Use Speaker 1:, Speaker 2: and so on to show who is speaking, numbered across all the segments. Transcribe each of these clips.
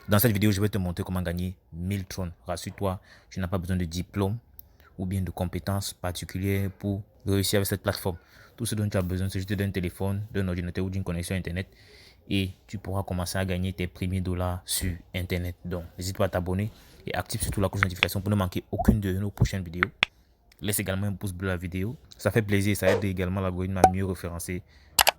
Speaker 1: Dans cette vidéo, je vais te montrer comment gagner 1000 Tron. Rassure-toi, tu n'as pas besoin de diplôme ou bien de compétences particulières pour réussir avec cette plateforme. Tout ce dont tu as besoin, c'est juste d'un téléphone, d'un ordinateur ou d'une connexion Internet et tu pourras commencer à gagner tes premiers dollars sur Internet. Donc, n'hésite pas à t'abonner et active surtout la cloche de notification pour ne manquer aucune de nos prochaines vidéos. Laisse également un pouce bleu à la vidéo. Ça fait plaisir et ça aide également l'algorithme à mieux référencer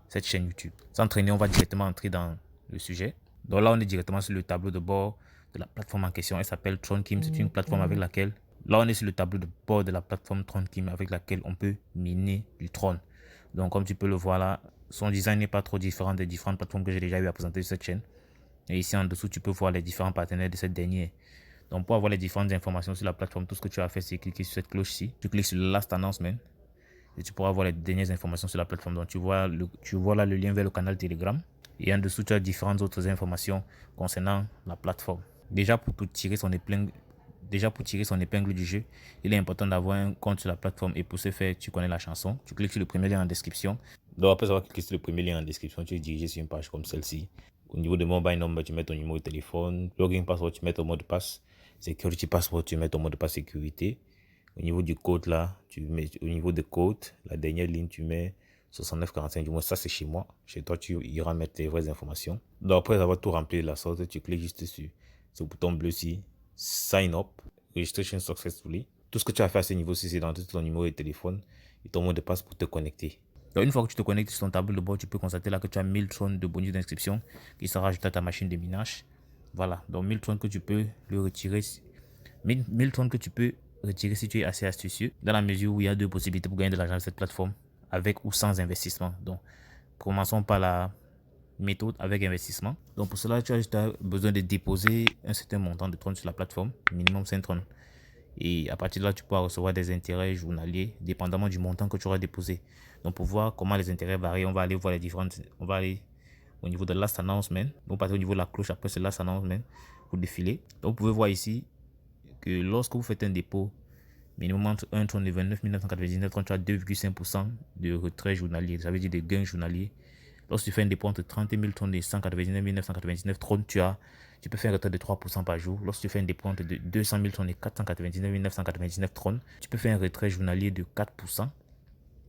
Speaker 1: cette chaîne YouTube. Sans traîner, on va directement entrer dans le sujet. Donc là, on est directement sur le tableau de bord de la plateforme en question. Elle s'appelle TronKim. C'est une plateforme avec laquelle, là, on est sur le tableau de bord de la plateforme TronKim avec laquelle on peut miner du Tron. Donc, comme tu peux le voir là, son design n'est pas trop différent des différentes plateformes que j'ai déjà eu à présenter sur cette chaîne. Et ici en dessous, tu peux voir les différents partenaires de cette dernière. Donc, pour avoir les différentes informations sur la plateforme, tout ce que tu as fait, c'est cliquer sur cette cloche-ci. Tu cliques sur Last Announcement et tu pourras voir les dernières informations sur la plateforme. Donc, tu vois là le lien vers le canal Telegram. Et en dessous, tu as différentes autres informations concernant la plateforme. Déjà, pour tirer son épingle du jeu, il est important d'avoir un compte sur la plateforme. Et pour ce faire, tu connais la chanson. Tu cliques sur le premier lien en description. Donc, après avoir cliqué sur le premier lien en description, tu es dirigé sur une page comme celle-ci. Au niveau de mobile number, tu mets ton numéro de téléphone. Login password, tu mets ton mot de passe. Security password, tu mets ton mot de passe sécurité. Au niveau du code là, tu mets au niveau de code, la dernière ligne, tu mets 6945. Du moins, ça c'est chez moi. Chez toi, tu iras mettre tes vraies informations. Donc, après avoir tout rempli de la sorte, tu cliques juste sur ce bouton bleu-ci, Sign Up, Registration Successfully. Tout ce que tu as fait à ce niveau-ci, c'est d'entrer ton numéro de téléphone et ton mot de passe pour te connecter. Donc, une fois que tu te connectes sur ton tableau de bord, tu peux constater là que tu as 1000 Tron de bonus d'inscription qui sera ajouté à ta machine de minage. Voilà, donc 1000 Tron que tu peux le retirer. 1000 Tron que tu peux retirer si tu es assez astucieux, dans la mesure où il y a deux possibilités pour gagner de l'argent sur cette plateforme, avec ou sans investissement. Donc, commençons par la méthode avec investissement. Donc, pour cela, tu as juste besoin de déposer un certain montant de Tron sur la plateforme, minimum 5 Tron. Et à partir de là, tu pourras recevoir des intérêts journaliers, dépendamment du montant que tu auras déposé. Donc, pour voir comment les intérêts varient, on va aller voir les différentes. On va aller au niveau de Last Announcement. Donc, partir au niveau de la cloche, après c'est Last Announcement pour défiler. Donc, vous pouvez voir ici que lorsque vous faites un dépôt minimum entre 1 Tron et 29 999 Tron, tu as 2,5% de retrait journalier, ça veut dire de gains journaliers. Lorsque tu fais un dépôt entre 30 000 Tron et 199 999 Tron, tu peux faire un retrait de 3% par jour. Lorsque tu fais un dépôt entre 200 000 Tron et 499 999 Tron, tu peux faire un retrait journalier de 4%.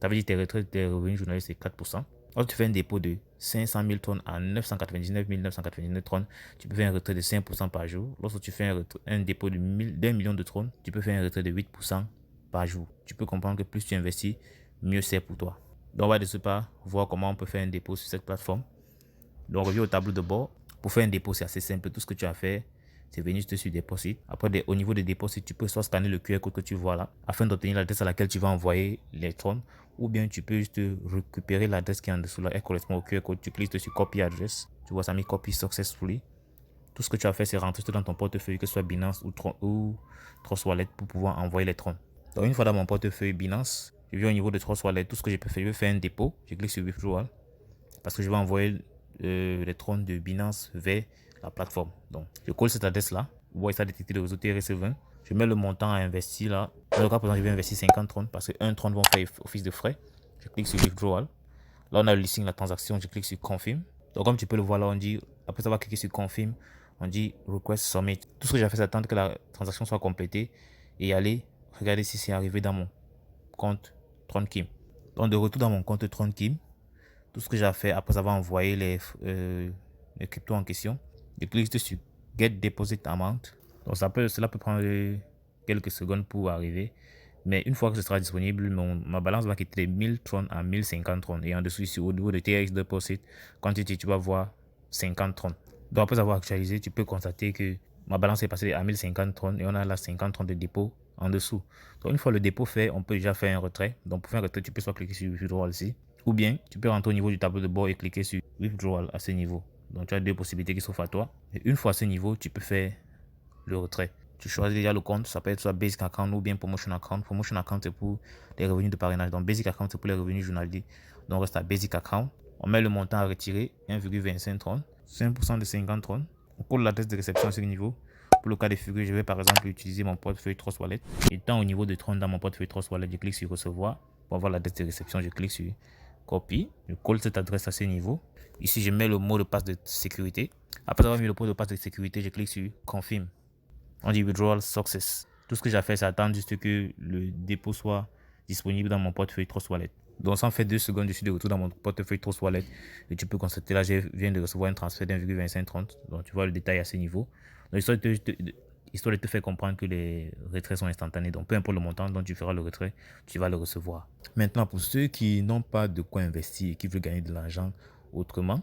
Speaker 1: Ça veut dire que tes revenus journaliers, c'est 4%. Lorsque tu fais un dépôt de 500 000 tonnes à 999 999 tonnes, tu peux faire un retrait de 5% par jour. Lorsque tu fais un dépôt de 1 million de tonnes, tu peux faire un retrait de 8% par jour. Tu peux comprendre que plus tu investis, mieux c'est pour toi. Donc, on va de ce pas voir comment on peut faire un dépôt sur cette plateforme. Donc, on revient au tableau de bord. Pour faire un dépôt, c'est assez simple. Tout ce que tu as fait, c'est venir juste sur Deposit. Après, au niveau des dépôts, tu peux soit scanner le QR code que tu vois là, afin d'obtenir l'adresse à laquelle tu vas envoyer les Tron, ou bien tu peux juste récupérer l'adresse qui est en dessous là, elle correspond au QR code. Tu cliques sur Copy Address. Tu vois, ça met Copy Successfully. Tout ce que tu as fait, c'est rentrer dans ton portefeuille, que ce soit Binance ou Trust Wallet, pour pouvoir envoyer les Tron. Donc, une fois dans mon portefeuille Binance, je viens au niveau de Trust Wallet. Tout ce que je peux faire, je vais faire un dépôt. Je clique sur Withdrawal parce que je vais envoyer les Tron de Binance vers la plateforme. Donc, je colle cette adresse là. Vous voyez ça détecté le réseau TRC20. Je mets le montant à investir là. Dans le cas présent, je vais investir 50 Tron parce que 1 Tron va faire office de frais. Je clique sur Withdrawal. Là, on a le listing, la transaction. Je clique sur Confirm. Donc, comme tu peux le voir là, on dit, après avoir cliqué sur Confirm, on dit Request Submit. Tout ce que j'ai fait, c'est attendre que la transaction soit complétée et aller regarder si c'est arrivé dans mon compte TronKim. Donc, de retour dans mon compte TronKim, tout ce que j'ai fait après avoir envoyé les cryptos en question, je clique sur Get Deposit Amount. Donc cela peut prendre quelques secondes pour arriver. Mais une fois que ce sera disponible, ma balance va quitter les 1000 Tron à 1050 Tron. Et en dessous, ici, au niveau de TRX Deposit, quantité, tu vas voir 50 Tron. Donc après avoir actualisé, tu peux constater que ma balance est passée à 1050 Tron et on a là 50 Tron de dépôt en dessous. Donc une fois le dépôt fait, on peut déjà faire un retrait. Donc pour faire un retrait, tu peux soit cliquer sur Withdrawal ici, ou bien tu peux rentrer au niveau du tableau de bord et cliquer sur Withdrawal à ce niveau. Donc tu as deux possibilités qui s'offrent à toi. Et une fois à ce niveau, tu peux faire le retrait. Tu choisis déjà le compte, ça peut être soit Basic Account ou bien Promotion Account. Promotion Account, c'est pour les revenus de parrainage. Donc Basic Account, c'est pour les revenus journaliers. Donc on reste à Basic Account. On met le montant à retirer, 1,25 Tron, 5% de 50 Tron. On colle l'adresse de réception à ce niveau. Pour le cas de figure, je vais par exemple utiliser mon portefeuille Trust Wallet. Étant au niveau de Tron dans mon portefeuille Trust Wallet, je clique sur Recevoir. Pour avoir l'adresse de réception, je clique sur copie, je colle cette adresse à ce niveau. Ici, je mets le mot de passe de sécurité. Après avoir mis le mot de passe de sécurité, je clique sur Confirm. On dit Withdrawal Success. Tout ce que j'ai fait, c'est attendre juste que le dépôt soit disponible dans mon portefeuille Trust Wallet. Donc, ça en fait 2 secondes, je suis de retour dans mon portefeuille Trust Wallet. Et tu peux constater là, je viens de recevoir un transfert d'1,2530. Donc, tu vois le détail à ce niveau. Donc, histoire de te faire comprendre que les retraits sont instantanés. Donc, peu importe le montant dont tu feras le retrait, tu vas le recevoir. Maintenant, pour ceux qui n'ont pas de quoi investir et qui veulent gagner de l'argent autrement,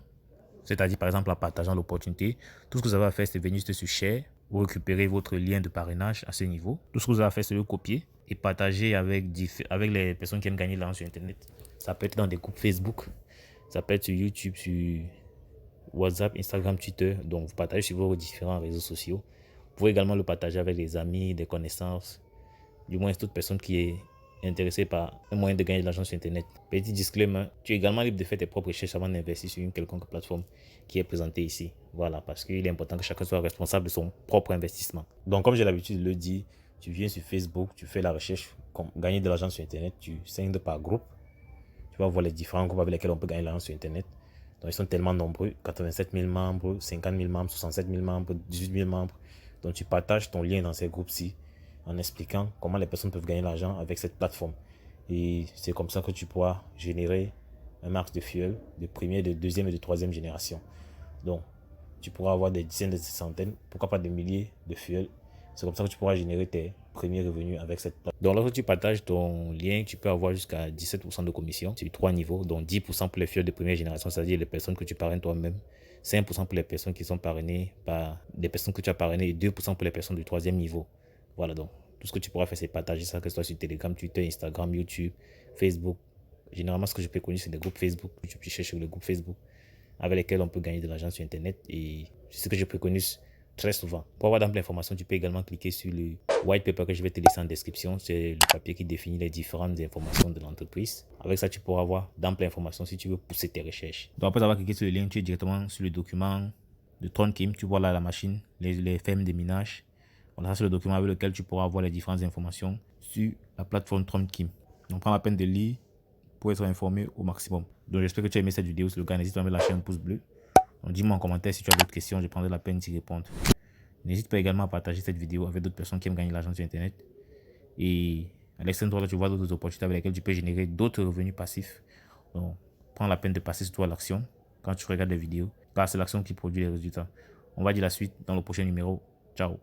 Speaker 1: c'est-à-dire par exemple en partageant l'opportunité, tout ce que vous avez à faire, c'est venir sur Share, vous récupérez votre lien de parrainage à ce niveau. Tout ce que vous avez à faire, c'est le copier et partager avec les personnes qui aiment gagner de l'argent sur Internet. Ça peut être dans des groupes Facebook, ça peut être sur YouTube, sur WhatsApp, Instagram, Twitter. Donc, vous partagez sur vos différents réseaux sociaux. Vous pouvez également le partager avec des amis, des connaissances, du moins toute personne qui est intéressée par un moyen de gagner de l'argent sur Internet. Petit disclaimer, tu es également libre de faire tes propres recherches avant d'investir sur une quelconque plateforme qui est présentée ici. Voilà, parce qu'il est important que chacun soit responsable de son propre investissement. Donc, comme j'ai l'habitude de le dire, tu viens sur Facebook, tu fais la recherche, comme gagner de l'argent sur Internet, tu signes par groupe. Tu vas voir les différents groupes avec lesquels on peut gagner de l'argent sur Internet. Donc, ils sont tellement nombreux, 87 000 membres, 50 000 membres, 67 000 membres, 18 000 membres. Donc, tu partages ton lien dans ces groupes-ci en expliquant comment les personnes peuvent gagner l'argent avec cette plateforme. Et c'est comme ça que tu pourras générer un max de fuel de première, de deuxième et de troisième génération. Donc, tu pourras avoir des dizaines, des centaines, pourquoi pas des milliers de fuel. C'est comme ça que tu pourras générer tes premiers revenus avec cette plateforme. Donc, lorsque tu partages ton lien, tu peux avoir jusqu'à 17% de commission sur 3 niveaux, donc 10% pour les fuels de première génération, c'est-à-dire les personnes que tu parraines toi-même, 5% pour les personnes qui sont parrainées par des personnes que tu as parrainées et 2% pour les personnes du troisième niveau. Voilà, donc tout ce que tu pourras faire, c'est partager ça, que ce soit sur Telegram, Twitter, Instagram, YouTube, Facebook. Généralement, ce que je préconise, c'est des groupes Facebook. Tu cherches sur les groupes Facebook avec lesquels on peut gagner de l'argent sur Internet. Et c'est ce que je préconise très souvent. Pour avoir d'amples informations, tu peux également cliquer sur le white paper que je vais te laisser en description. C'est le papier qui définit les différentes informations de l'entreprise. Avec ça, tu pourras avoir d'amples informations si tu veux pousser tes recherches. Donc, après avoir cliqué sur le lien, tu es directement sur le document de TronKim. Tu vois là la machine, les fermes de minage. Voilà, c'est le document avec lequel tu pourras avoir les différentes informations sur la plateforme TronKim. Donc, prends la peine de lire pour être informé au maximum. Donc, j'espère que tu as aimé cette vidéo. Si le cas, n'hésite pas à mettre la chaîne pouce bleu. Donc, dis-moi en commentaire si tu as d'autres questions. Je prendrai la peine d'y répondre. N'hésite pas également à partager cette vidéo avec d'autres personnes qui aiment gagner de l'argent sur Internet. Et à l'extrême droite, tu vois d'autres opportunités avec lesquelles tu peux générer d'autres revenus passifs. Donc, prends la peine de passer sur toi l'action quand tu regardes les vidéos. Car c'est l'action qui produit les résultats. On va dire la suite dans le prochain numéro. Ciao.